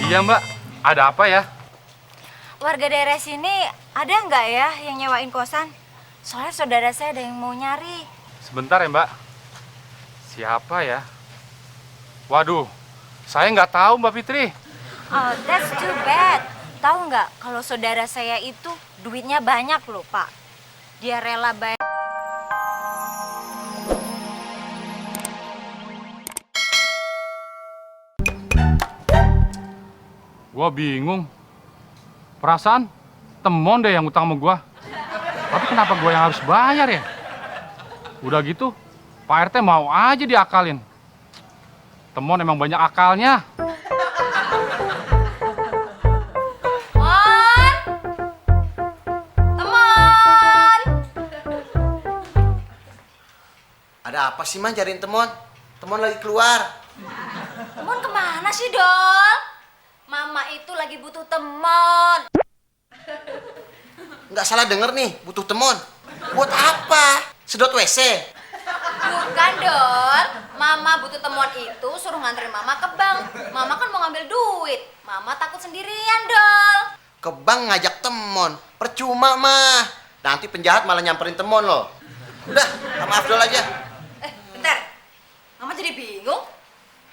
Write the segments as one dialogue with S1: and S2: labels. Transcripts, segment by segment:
S1: Iya Mbak, ada apa ya?
S2: Warga daerah sini ada nggak ya yang nyewain kosan? Soalnya saudara saya ada yang mau nyari.
S1: Sebentar ya Mbak. Siapa ya? Waduh, saya nggak tahu Mbak Fitri.
S2: Oh, that's too bad. Tahu nggak kalau saudara saya itu duitnya banyak loh Pak. Dia rela bayar.
S1: Gua bingung. Perasaan Temon deh yang utang sama gua. Tapi kenapa gua yang harus bayar ya? Udah gitu, Pak RT mau aja diakalin. Temon emang banyak akalnya.
S2: Temon! Temon!
S3: Ada apa sih, Man, cariin Temon? Temon lagi keluar.
S2: Temon kemana sih, Dol? Mama itu lagi butuh temon.
S3: Nggak salah denger nih, butuh Temon. Buat apa? Sedot WC?
S2: Bukan, Dol. Mama butuh temon itu suruh nganterin Mama ke bank. Mama kan mau ngambil duit. Mama takut sendirian, Dol.
S3: Ke bank ngajak Temon. Percuma, mah. Nanti penjahat malah nyamperin Temon loh. Udah, sama Afdol aja.
S2: Bentar. Mama jadi bingung.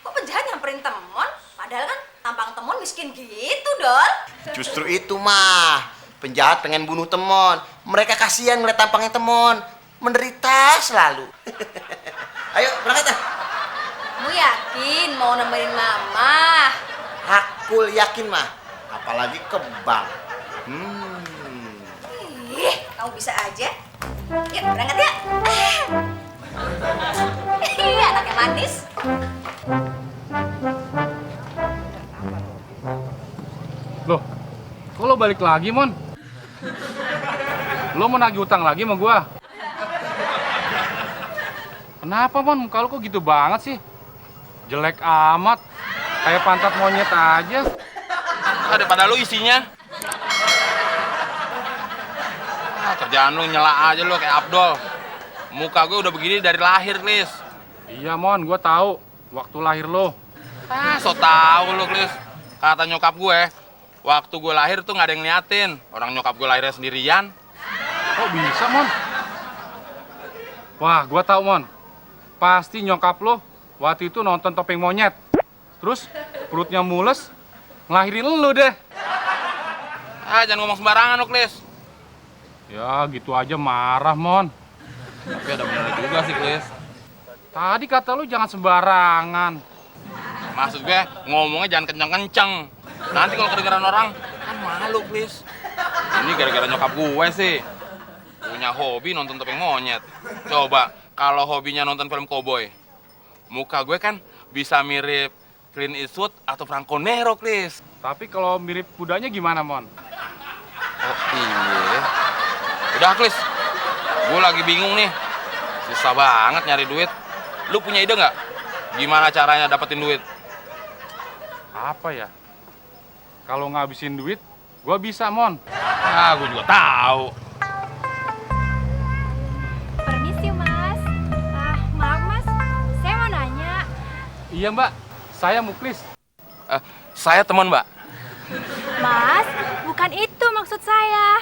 S2: Kok penjahat nyamperin temon? Padahal kan tampang temon miskin gitu, Dol.
S3: Justru itu, mah. Penjahat pengen bunuh Temon. Mereka kasihan ngeliat tampangnya Temon. Menderita selalu. Ayo, berangkat dah.
S2: Kamu yakin mau nemenin Mama?
S3: Hakul yakin, mah. Apalagi ke bank.
S2: Ih, kamu bisa aja. Yuk, berangkat ya. Iya, anaknya manis.
S1: Loh, kok lo balik lagi, Mon? Lo mau nagih utang lagi sama gua? Kenapa, Mon? Muka lo kok gitu banget sih? Jelek amat. Kayak pantat monyet aja.
S4: Daripada lu isinya. Kerjaan lu nyela aja lu kayak Abdol. Muka gue udah begini dari lahir, Klis.
S1: Iya, Mon. Gua tahu. Waktu lahir lo.
S4: So tau lu, Klis. Kata nyokap gue, waktu gue lahir tuh nggak ada yang ngeliatin. Orang nyokap gue lahirnya sendirian.
S1: Kok bisa, Mon? Wah, gua tahu, Mon. Pasti nyokap lo waktu itu nonton Topeng Monyet. Terus perutnya mules, ngelahirin lo deh.
S4: Jangan ngomong sembarangan lu, Klis.
S1: Ya, gitu aja marah, Mon.
S4: Tapi ada bener juga sih, Klis.
S1: Tadi kata lu jangan sembarangan.
S4: Maksud gue, ngomongnya jangan kenceng-kenceng. Nanti kalau kedengeran orang, kan malu, Klis. Ini gara-gara nyokap gue sih. Punya hobi nonton Topeng Monyet. Coba, kalau hobinya nonton film koboi. Muka gue kan bisa mirip Clint Eastwood atau Franco Nero, Klis.
S1: Tapi kalau mirip kudanya gimana, Mon?
S4: Oh iya. Udah, Klis. Gue lagi bingung nih. Susah banget nyari duit. Lu punya ide nggak? Gimana caranya dapetin duit?
S1: Apa ya? Kalau ngabisin duit, gua bisa, Mon.
S4: Gue juga tahu.
S5: Permisi, Mas. Maaf, Mas. Saya mau nanya.
S1: Iya, Mbak. Saya Muklis.
S4: Saya teman, Mbak.
S5: Mas, bukan itu maksud saya.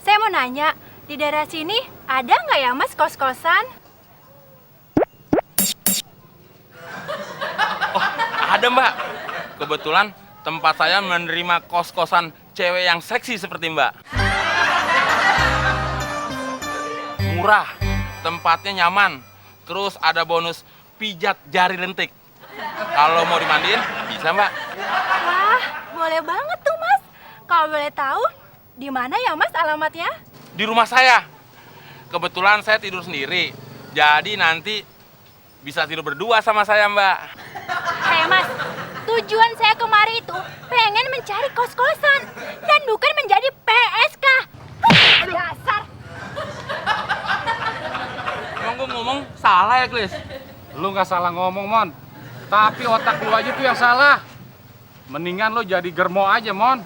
S5: Saya mau nanya, di daerah sini ada nggak ya, Mas, kos-kosan?
S4: Ada, Mbak. Kebetulan tempat saya menerima kos-kosan cewek yang seksi seperti Mbak. Murah, tempatnya nyaman, terus ada bonus pijat jari lentik. Kalau mau dimandiin, bisa, Mbak.
S5: Wah, boleh banget tuh, Mas. Kalau boleh tahu, di mana ya, Mas, alamatnya?
S4: Di rumah saya. Kebetulan saya tidur sendiri, jadi nanti bisa tidur berdua sama saya, Mbak.
S5: Hei, Mas, tujuan saya kemari itu pengen mencari kos-kosan dan bukan menjadi PSK. Dasar.
S4: Emang gue ngomong salah ya, Klis?
S1: Lu nggak salah ngomong, Mon. Tapi otak lu aja tuh yang salah. Mendingan lu jadi germo aja, Mon.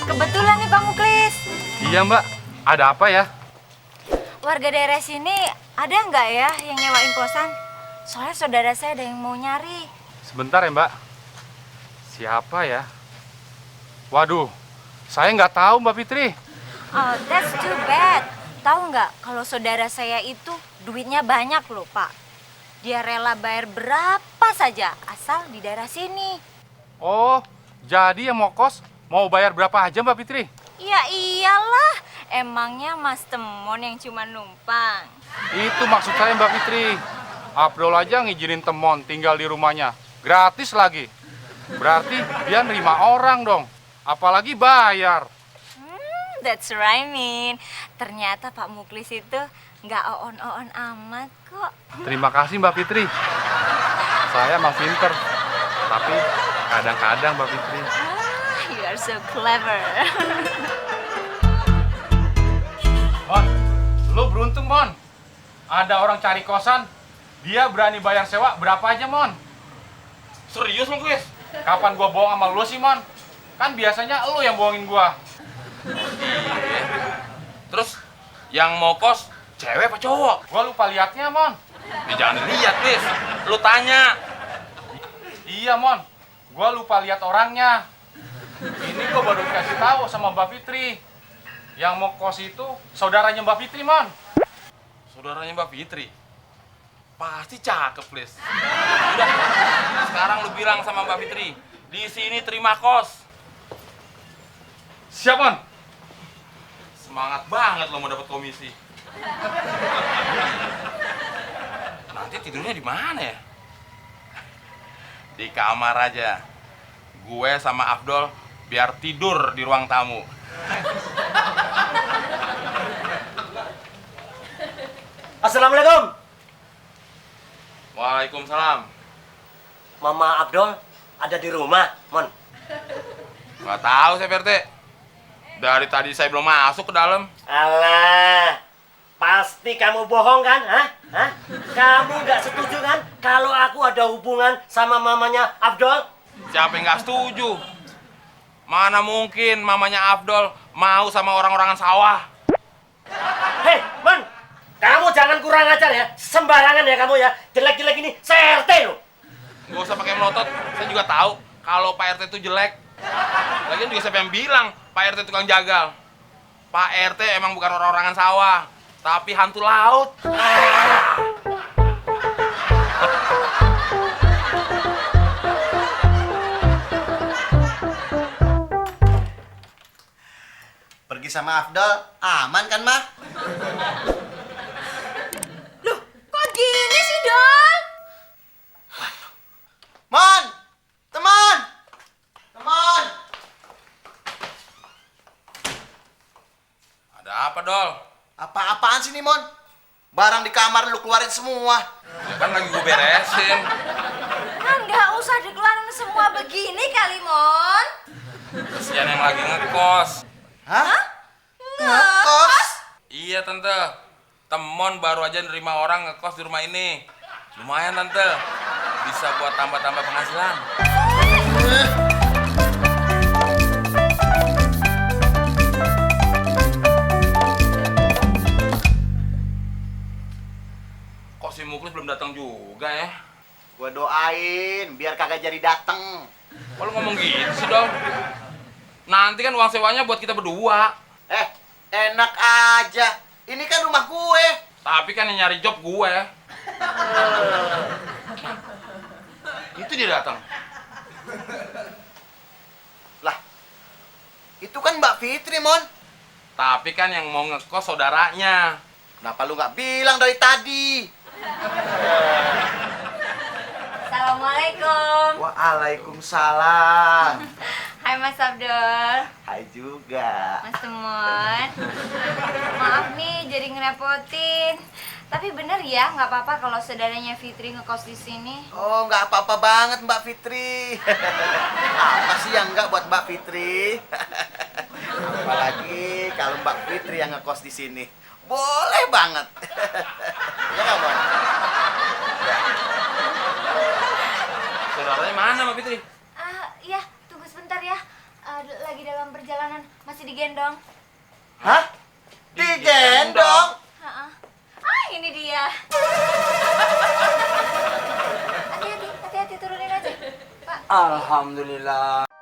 S2: Kebetulan nih Bang Muklis.
S1: Iya, Mbak. Ada apa ya?
S2: Warga daerah sini Ada nggak ya yang nyewain kosan? Soalnya saudara saya ada yang mau nyari.
S1: Sebentar ya, Mbak. Siapa ya? Waduh, saya nggak tahu, Mbak Fitri.
S2: Oh, that's too bad. Tahu nggak kalau saudara saya itu duitnya banyak loh, Pak. Dia rela bayar berapa saja asal di daerah sini.
S1: Oh, jadi yang mau kos mau bayar berapa aja, Mbak Fitri?
S2: Ya iyalah, emangnya Mas Temon yang cuma numpang.
S1: Itu maksud saya, Mbak Fitri. Abdul aja ngizinin Temon tinggal di rumahnya. Gratis lagi. Berarti dia nerima orang dong. Apalagi bayar.
S2: That's right, Min. Ternyata Pak Muklis itu nggak oon-oon amat kok.
S1: Terima kasih, Mbak Fitri. Saya emang pinter. Tapi kadang-kadang, Mbak Fitri.
S2: You are so clever.
S1: Mon, lu beruntung, Mon. Ada orang cari kosan, dia berani bayar sewa berapa aja, Mon.
S4: Serius lu, Chris?
S1: Kapan gua bohong sama lu sih, Mon? Kan biasanya lu yang bohongin gua.
S4: Iya. Terus yang mau kos cewek apa cowok?
S1: Gua lupa liatnya, Mon.
S4: Jangan lihat, Chris. Lu tanya.
S1: Iya, Mon. Gua lupa lihat orangnya. Ini gua baru dikasih tahu sama Mbak Fitri. Yang mau kos itu saudaranya Mbak Fitri, Mon.
S4: Saudaranya Mbak Fitri. Pasti cakep, Chris. Udah, sekarang lu bilang sama Mbak Fitri, di sini terima kos.
S1: Siap, Mon.
S4: Semangat banget lo mau dapat komisi. Nanti tidurnya di mana ya? Di kamar aja. Gue sama Afdol biar tidur di ruang tamu.
S6: Assalamualaikum.
S4: Waalaikumsalam.
S6: Mama Abdul ada di rumah, Mon.
S4: Nggak tahu saya, PRT. Dari tadi saya belum masuk ke dalam.
S6: Alah, pasti kamu bohong kan? Hah? Hah? Kamu nggak setuju kan kalau aku ada hubungan sama mamanya Abdul?
S4: Siapa yang nggak setuju? Mana mungkin mamanya Afdol mau sama orang-orangan sawah?
S6: Hei, Mon, kamu jangan kurang ajar ya. Sembarangan ya kamu ya. Jelek-jelek ini CRT loh.
S4: Gak usah pakai melotot. Saya juga tahu kalau Pak RT itu jelek. Lagian juga siapa yang bilang Pak RT tukang jagal? Pak RT emang bukan orang-orangan sawah, tapi hantu laut.
S3: Pergi sama Afdal, aman kan, Mah?
S2: Loh, kok gini sih, Dol?
S3: Mon! Teman! Teman!
S4: Ada apa, Dol?
S3: Apa-apaan sih nih, Mon? Barang di kamar lu keluarin semua.
S4: Ya kan lagi gue beresin.
S2: Kan nggak usah dikeluarin semua begini kali, Mon.
S4: Kesian yang lagi ngekos.
S3: Hah? Ngekos?
S4: Iya, Tante. Temon baru aja nerima orang ngekos di rumah ini. Lumayan, Tante. Bisa buat tambah-tambah penghasilan. Kok si Muklis belum datang juga ya?
S3: Gua doain biar kagak jadi dateng.
S4: Kok lu ngomong gitu sih, Dong? Nanti kan uang sewanya buat kita berdua.
S3: Enak aja. Ini kan rumah gue.
S4: Tapi kan yang nyari job gue. Itu dia datang.
S3: Lah, itu kan Mbak Fitri, Mon.
S4: Tapi kan yang mau ngekos saudaranya.
S3: Kenapa lu nggak bilang dari tadi?
S2: Assalamualaikum.
S3: Waalaikumsalam.
S2: Hai Mas Abdul.
S3: Hai juga.
S2: Mas Temon. Maaf nih jadi ngerepotin. Tapi bener ya, nggak apa-apa kalau saudaranya Fitri ngekos di sini.
S3: Oh, nggak apa-apa banget Mbak Fitri. Apa sih yang nggak buat Mbak Fitri? Apalagi kalau Mbak Fitri yang ngekos di sini. Boleh banget. Ya nggak, Mon?
S4: Saudaranya mana, Mbak Fitri?
S2: Iya, tunggu sebentar ya. Lagi dalam perjalanan, masih digendong.
S3: Hah? Digendong?
S2: Ini dia.
S7: Alhamdulillah.